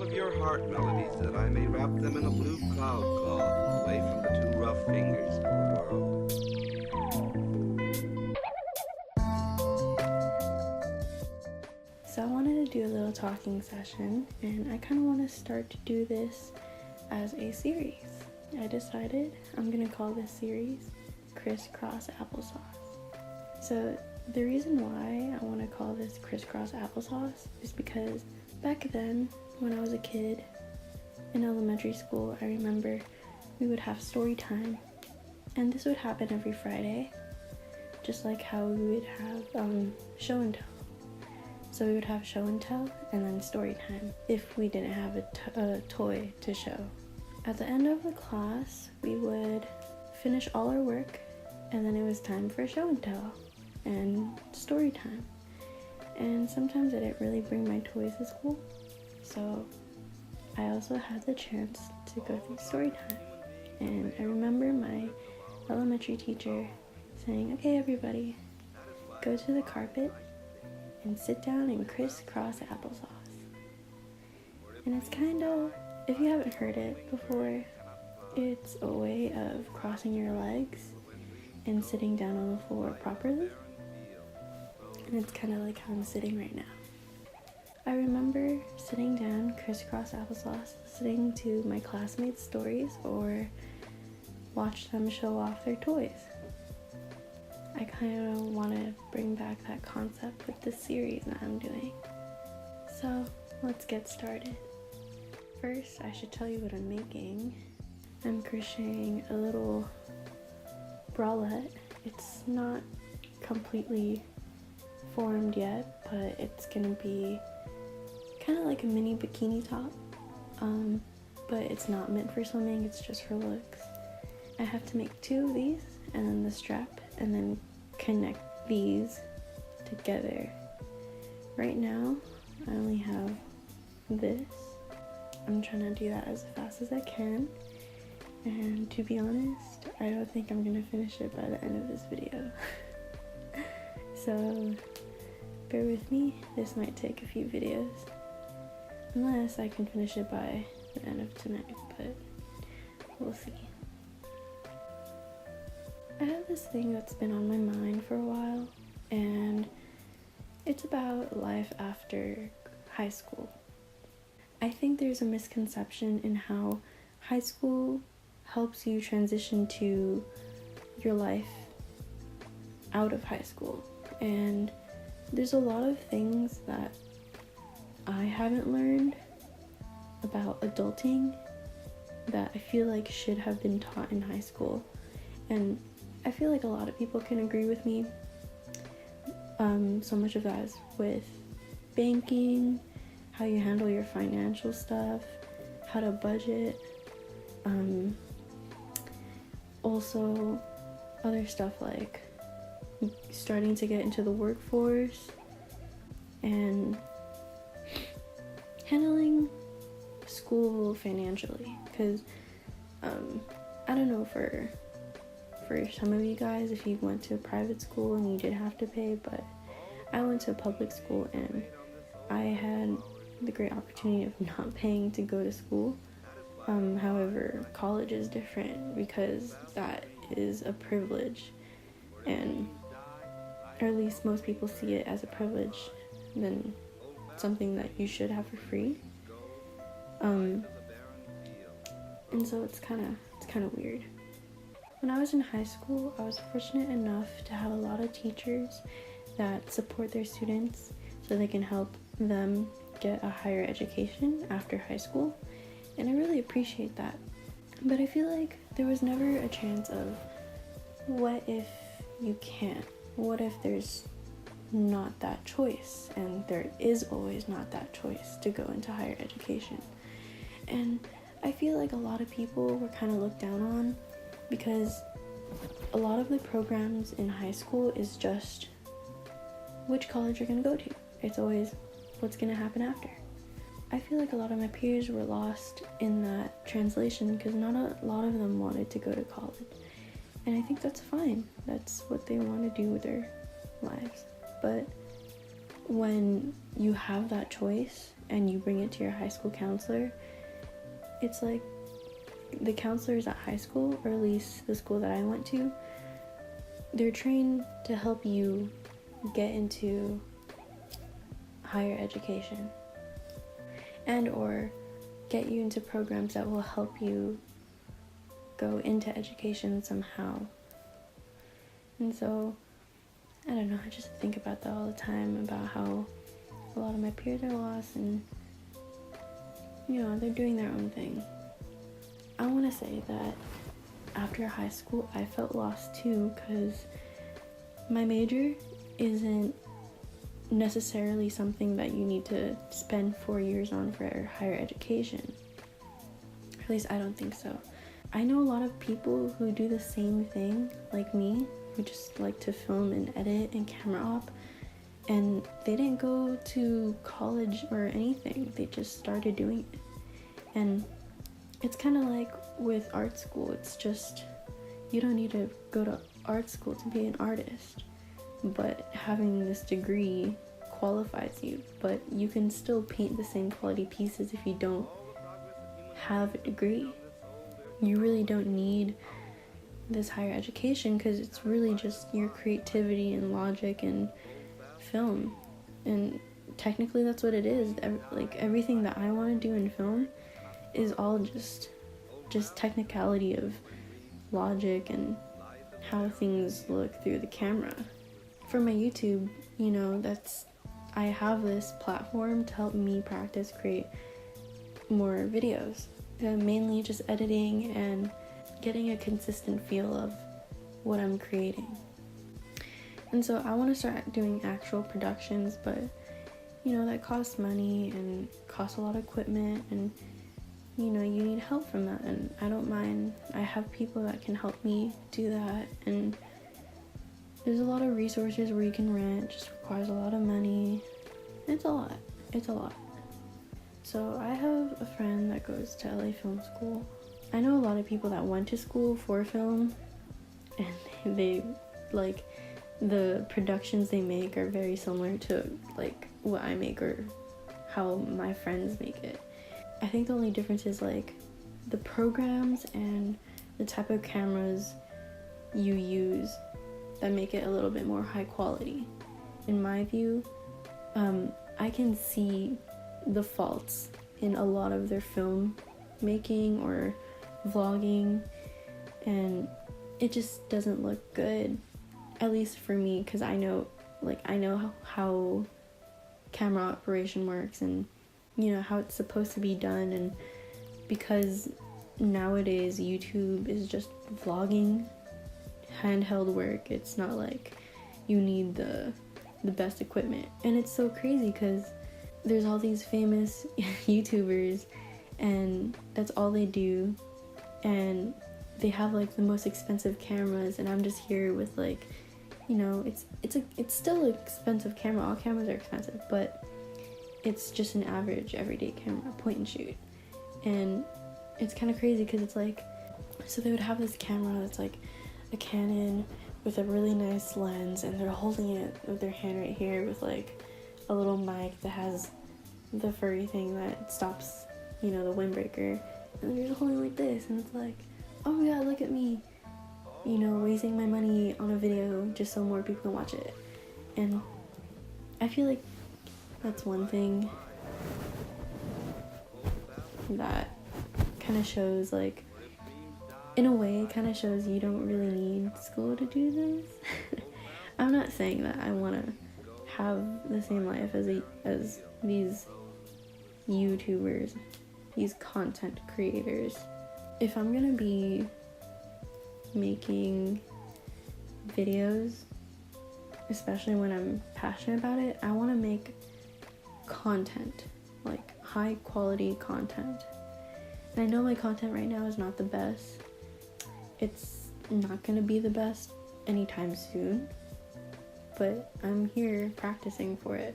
of your heart melodies, that I may wrap them in a blue cloud cloth, away from the too rough fingers of the world. So I wanted to do a little talking session, and I kind of want to start to do this as a series. I decided I'm going to call this series Crisscross Applesauce. So the reason why I want to call this Crisscross Applesauce is because back then, when I was a kid in elementary school, I remember we would have story time, and this would happen every Friday, just like how we would have show and tell. So we would have show and tell and then story time if we didn't have a toy to show. At the end of the class, we would finish all our work, and then it was time for show and tell and story time. And sometimes I didn't really bring my toys to school, so I also had the chance to go through story time. And I remember my elementary teacher saying, "Okay, everybody, go to the carpet and sit down and crisscross applesauce." And it's kind of, if you haven't heard it before, it's a way of crossing your legs and sitting down on the floor properly. And it's kind of like how I'm sitting right now. I remember sitting down crisscross applesauce, listening to my classmates' stories or watch them show off their toys. I kind of want to bring back that concept with this series that I'm doing. So let's get started. First, I should tell you what I'm making. I'm crocheting a little bralette. It's not completely formed yet, but it's gonna be kind of like a mini bikini top. But it's not meant for swimming, it's just for looks. I have to make 2 of these, and then the strap, and then connect these together. Right now, I only have this. I'm trying to do that as fast as I can, and to be honest, I don't think I'm gonna finish it by the end of this video. So bear with me, this might take a few videos, unless I can finish it by the end of tonight, but we'll see. I have this thing that's been on my mind for a while, and it's about life after high school. I think there's a misconception in how high school helps you transition to your life out of high school, and there's a lot of things that I haven't learned about adulting that I feel like should have been taught in high school, and I feel like a lot of people can agree with me. So much of that is with banking, how you handle your financial stuff, how to budget, also other stuff like starting to get into the workforce and handling school financially, because I don't know for some of you guys if you went to a private school and you did have to pay, but I went to a public school and I had the great opportunity of not paying to go to school. However, college is different because that is a privilege, and or at least most people see it as a privilege than something that you should have for free. And so it's kind of weird. When I was in high school, I was fortunate enough to have a lot of teachers that support their students so they can help them get a higher education after high school, and I really appreciate that. But I feel like there was never a chance of what if you can't? What if there's not that choice? And there is always not that choice to go into higher education. And I feel like a lot of people were kind of looked down on because a lot of the programs in high school is just which college you're going to go to. It's always what's going to happen after. I feel like a lot of my peers were lost in that translation because not a lot of them wanted to go to college. And I think that's fine. That's what they want to do with their lives. But when you have that choice and you bring it to your high school counselor, it's like the counselors at high school, or at least the school that I went to, they're trained to help you get into higher education and or get you into programs that will help you go into education somehow. And so, I don't know, I just think about that all the time, about how a lot of my peers are lost and, you know, they're doing their own thing. I want to say that after high school, I felt lost too, because my major isn't necessarily something that you need to spend 4 years on for higher education. At least I don't think so. I know a lot of people who do the same thing like me, who just like to film and edit and camera op, and they didn't go to college or anything. They just started doing it. And it's kind of like with art school. It's just, you don't need to go to art school to be an artist, but having this degree qualifies you. But you can still paint the same quality pieces if you don't have a degree. You really don't need this higher education, because it's really just your creativity and logic and film. And technically that's what it is. Like everything that I want to do in film is all just technicality of logic and how things look through the camera. For my YouTube, you know, I have this platform to help me practice create more videos. Mainly just editing and getting a consistent feel of what I'm creating. And so I want to start doing actual productions, but you know, that costs money and costs a lot of equipment, and you know, you need help from that, and I don't mind. I have people that can help me do that, and there's a lot of resources where you can rent. It just requires a lot of money. It's a lot. So I have a friend that goes to LA Film School. I know a lot of people that went to school for film, and they like, the productions they make are very similar to like what I make or how my friends make it. I think the only difference is like the programs and the type of cameras you use that make it a little bit more high quality. In my view, I can see the faults in a lot of their film making or vlogging, and it just doesn't look good, at least for me, because I know how camera operation works, and you know how it's supposed to be done. And because nowadays YouTube is just vlogging, handheld work, it's not like you need the best equipment. And it's so crazy because there's all these famous YouTubers and that's all they do, and they have like the most expensive cameras, and I'm just here with like, you know, it's still an expensive camera. All cameras are expensive, but it's just an average everyday camera, point and shoot. And it's kind of crazy because it's like, so they would have this camera that's like a Canon with a really nice lens, and they're holding it with their hand right here with like a little mic that has the furry thing that stops, you know, the windbreaker, and they're just holding like this, and it's like, oh my god, look at me, you know, wasting my money on a video just so more people can watch it. And I feel like that's one thing that kind of shows, like, in a way, it kind of shows you don't really need school to do this. I'm not saying that I want to have the same life as these YouTubers, these content creators. If I'm gonna be making videos, especially when I'm passionate about it, I want to make content, like high quality content. And I know my content right now is not the best. It's not gonna be the best anytime soon, but I'm here practicing for it.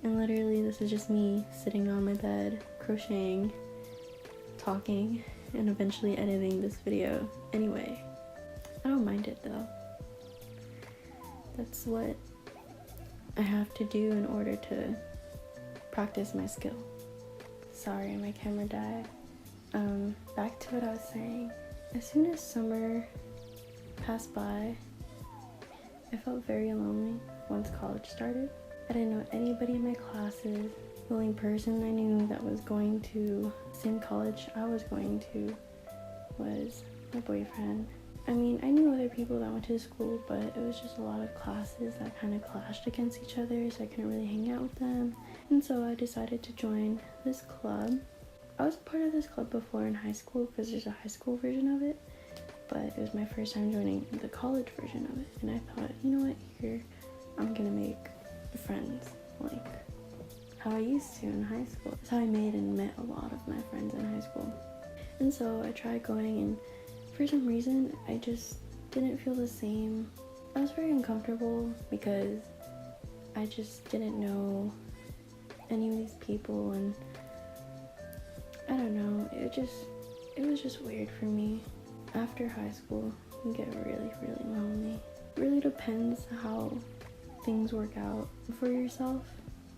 And literally this is just me sitting on my bed, crocheting, talking, and eventually editing this video anyway. I don't mind it though. That's what I have to do in order to practice my skill. Sorry, my camera died. Back to what I was saying. As soon as summer passed by, I felt very lonely once college started. I didn't know anybody in my classes. The only person I knew that was going to the same college I was going to was my boyfriend. I mean, I knew other people that went to school, but it was just a lot of classes that kind of clashed against each other, so I couldn't really hang out with them. And so I decided to join this club. I was a part of this club before in high school because there's a high school version of it, but it was my first time joining the college version of it. And I thought, you know what, here, I'm gonna make friends like how I used to in high school. That's how I made and met a lot of my friends in high school. And so I tried going, and for some reason, I just didn't feel the same. I was very uncomfortable because I just didn't know any of these people, and I don't know, it was just weird for me. After high school, you get really, really lonely. It really depends how things work out for yourself.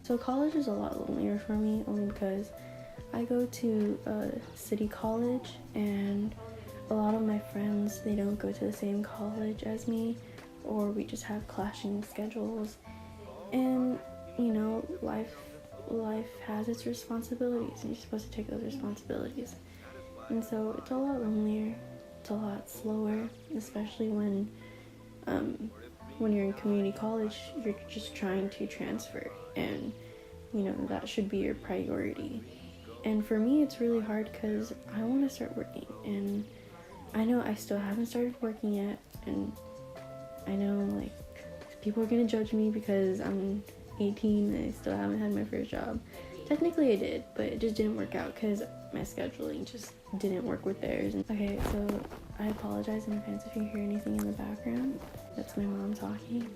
So college is a lot lonelier for me, only because I go to a city college, and a lot of my friends, they don't go to the same college as me, or we just have clashing schedules. And you know, life has its responsibilities, and you're supposed to take those responsibilities. And so it's a lot lonelier, it's a lot slower, especially when you're in community college, you're just trying to transfer, and you know, that should be your priority. And for me, it's really hard because I want to start working, and I know I still haven't started working yet, and I know like people are gonna judge me because I'm 18 and I still haven't had my first job. Technically I did, but it just didn't work out because my scheduling just didn't work with theirs. Okay, so I apologize in advance if you hear anything in the background. That's my mom talking.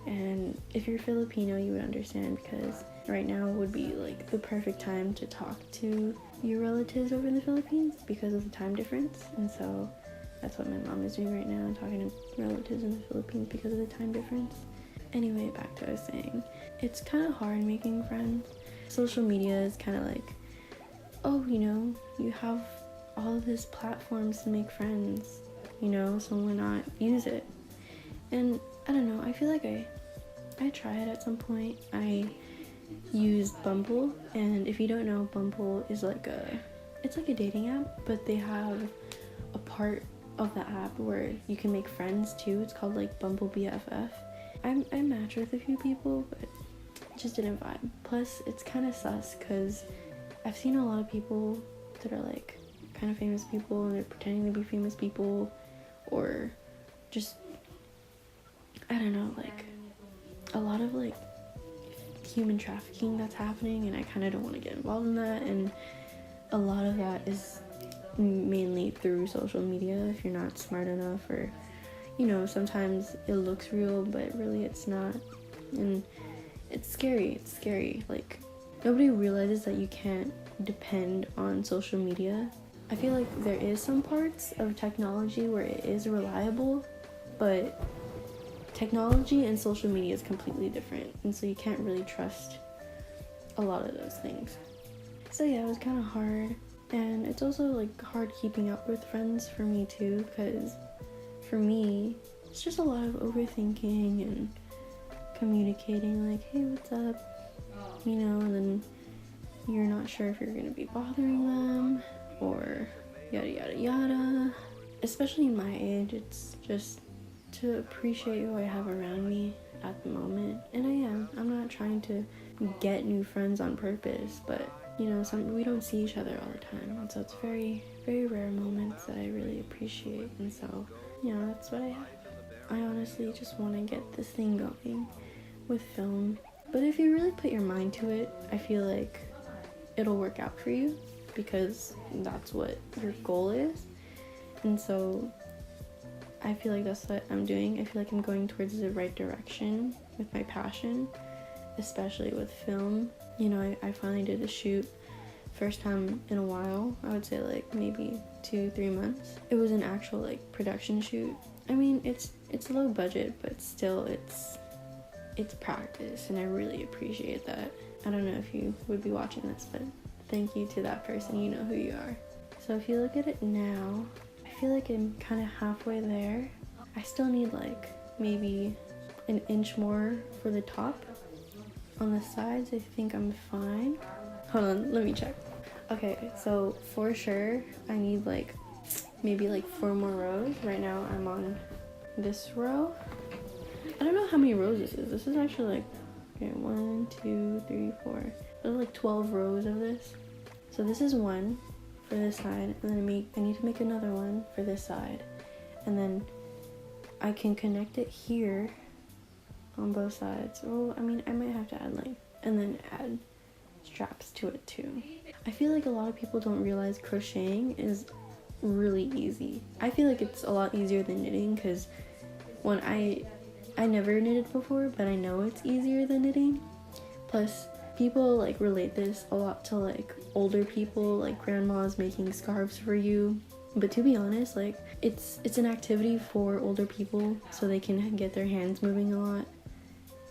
And if you're Filipino, you would understand, because right now would be like the perfect time to talk to your relatives over in the Philippines because of the time difference. And so that's what my mom is doing right now, talking to relatives in the Philippines because of the time difference. Anyway, back to what I was saying. It's kind of hard making friends. Social media is kind of like, oh, you know, you have all of these platforms to make friends, you know, so why not use it? And I don't know, I feel like I tried at some point. I used Bumble, and if you don't know, Bumble is it's like a dating app, but they have a part of the app where you can make friends too. It's called like Bumble BFF. I matched with a few people, but it just didn't vibe. Plus, it's kind of sus because I've seen a lot of people that are like kind of famous people, and they're pretending to be famous people, or just, I don't know, like a lot of like human trafficking that's happening, and I kind of don't want to get involved in that. And a lot of that is mainly through social media if you're not smart enough, or you know, sometimes it looks real but really it's not. And it's scary. Like, nobody realizes that you can't depend on social media. I feel like there is some parts of technology where it is reliable, but technology and social media is completely different, and so you can't really trust a lot of those things. So yeah, it was kind of hard. And it's also like hard keeping up with friends for me too, because for me it's just a lot of overthinking and communicating like, hey, what's up, you know, and then you're not sure if you're gonna be bothering them or yada yada yada. Especially in my age, it's just to appreciate who I have around me at the moment. And I'm not trying to get new friends on purpose, but you know, we don't see each other all the time, and so it's very, very rare moments that I really appreciate. And so, you know, that's what I have. I honestly just want to get this thing going with film, but if you really put your mind to it, I feel like it'll work out for you, because that's what your goal is. And so I feel like that's what I'm doing. I feel like I'm going towards the right direction with my passion, especially with film. You know, I finally did a shoot, first time in a while. I would say like maybe 2-3 months. It was an actual like production shoot. I mean, it's low budget, but still it's practice, and I really appreciate that. I don't know if you would be watching this, but thank you to that person. You know who you are. So if you look at it now, I feel like I'm kind of halfway there. I still need like maybe an inch more for the top. On the sides, I think I'm fine. Hold on, let me check. Okay, so for sure, I need like maybe like 4 more rows. Right now, I'm on this row. I don't know how many rows this is. This is actually like, okay, 1, 2, 3, 4. There's like 12 rows of this. So this is one for this side, and then I need to make another one for this side. And then I can connect it here on both sides. Well, I mean, I might have to add length and then add straps to it too. I feel like a lot of people don't realize crocheting is really easy. I feel like it's a lot easier than knitting, because when I never knitted before, but I know it's easier than knitting. Plus, people like relate this a lot to like older people, like grandmas making scarves for you. But to be honest, like it's an activity for older people so they can get their hands moving a lot.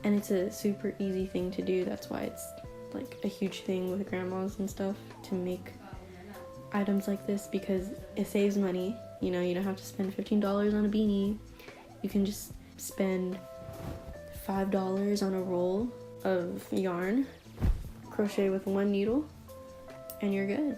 And it's a super easy thing to do. That's why it's like a huge thing with grandmas and stuff to make items like this, because it saves money. You know, you don't have to spend $15 on a beanie. You can just spend $5 on a roll of yarn, crochet with 1 needle, and you're good.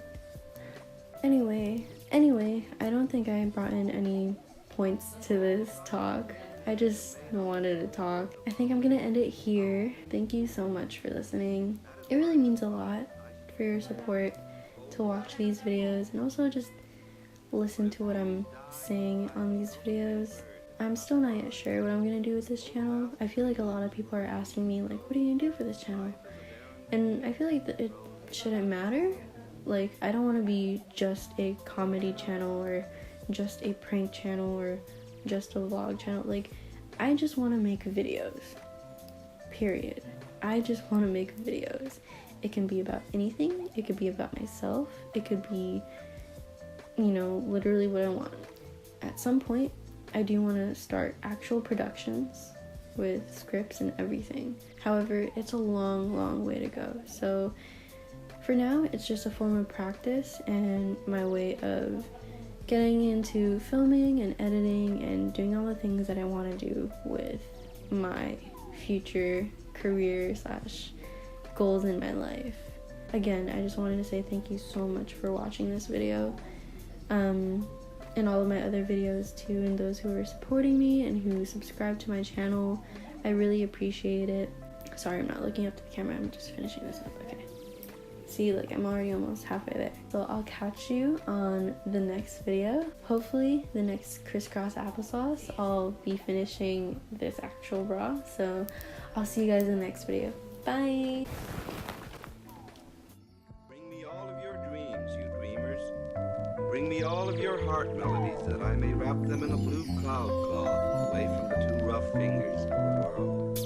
Anyway, I don't think I brought in any points to this talk. I just wanted to talk. I think I'm gonna end it here. Thank you so much for listening. It really means a lot for your support to watch these videos and also just listen to what I'm saying on these videos. I'm still not yet sure what I'm gonna do with this channel. I feel like a lot of people are asking me like, what are you gonna do for this channel? And I feel like it shouldn't matter. Like, I don't want to be just a comedy channel or just a prank channel or just a vlog channel. Like, I just want to make videos, period. I just want to make videos. It can be about anything. It could be about myself. It could be, you know, literally what I want. At some point, I do want to start actual productions with scripts and everything. However, it's a long way to go. So for now, it's just a form of practice and my way of getting into filming and editing and doing all the things that I want to do with my future career / goals in my life. Again, I just wanted to say thank you so much for watching this video, and all of my other videos too, and those who are supporting me and who subscribe to my channel. I really appreciate it. Sorry, I'm not looking up to the camera, I'm just finishing this up. Okay. See, like, I'm already almost halfway there. So I'll catch you on the next video. Hopefully the next crisscross applesauce, I'll be finishing this actual bra. So I'll see you guys in the next video. Bye! Bring me all of your dreams, you dreamers. Bring me all of your heart melodies, that I may wrap them in a blue cloud cloth, away from the too rough fingers of the world.